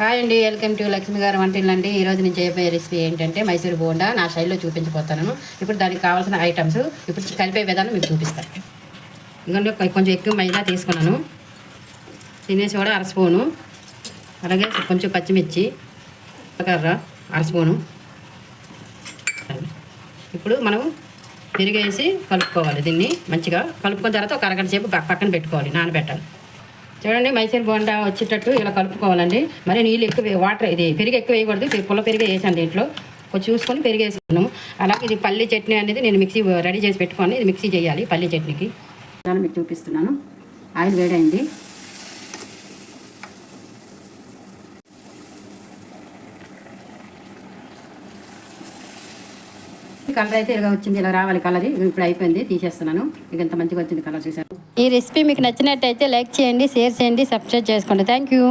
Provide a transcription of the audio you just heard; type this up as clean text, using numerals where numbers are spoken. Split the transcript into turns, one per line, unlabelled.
Hi అండి, welcome to Lakshmi గారు వంటిల్లు అండి. ఈరోజు నేను చేయబోయే రెసిపీ ఏంటంటే మైసూర్ బోండా నా శైలిలో చూపించబోతాను. ఇప్పుడు దానికి కావాల్సిన ఐటమ్స్ ఇప్పుడు కలిపే విధానం మీకు చూపిస్తాను. ఎందుకంటే కొంచెం ఎక్కువ మైదా తీసుకున్నాను, తినేసి కూడా అర స్పూను, అలాగే కొంచెం పచ్చిమిర్చి కర్ర అర స్పూను. ఇప్పుడు మనం తిరిగేసి కలుపుకోవాలి. దీన్ని మంచిగా కలుపుకున్న తర్వాత ఒక అరగంట సేపు పక్కన పెట్టుకోవాలి, నానబెట్టాలి. చూడండి, మైసూర్ బోండా వచ్చేటట్టు ఇలా కలుపుకోవాలండి. మరి నీళ్ళు ఎక్కువ, వాటర్ ఇది పెరుగు ఎక్కువ వేయకూడదు. పుల్ల పెరుగు వేసాను దీంట్లో, కొంచెం చూసుకొని పెరుగు వేసుకున్నాము. అలాగే ఇది పల్లి చట్నీ అనేది నేను మిక్సీ రెడీ చేసి పెట్టుకొని ఇది మిక్సీ చేయాలి. పల్లి చట్నీకి దాన్ని మీకు చూపిస్తున్నాను. ఆయిల్ వేడైంది. కలర్ అయితే ఇలా వచ్చింది, ఇలా రావాలి కలర్. ఇప్పుడు అయిపోయింది, తీసేస్తున్నాను. ఇక ఎంత మంచిగా వచ్చింది కలర్ చూసారు. ఈ రెసిపీ మీకు నచ్చినట్టయితే లైక్ చేయండి, షేర్ చేయండి, సబ్స్క్రైబ్ చేసుకోండి. Thank you.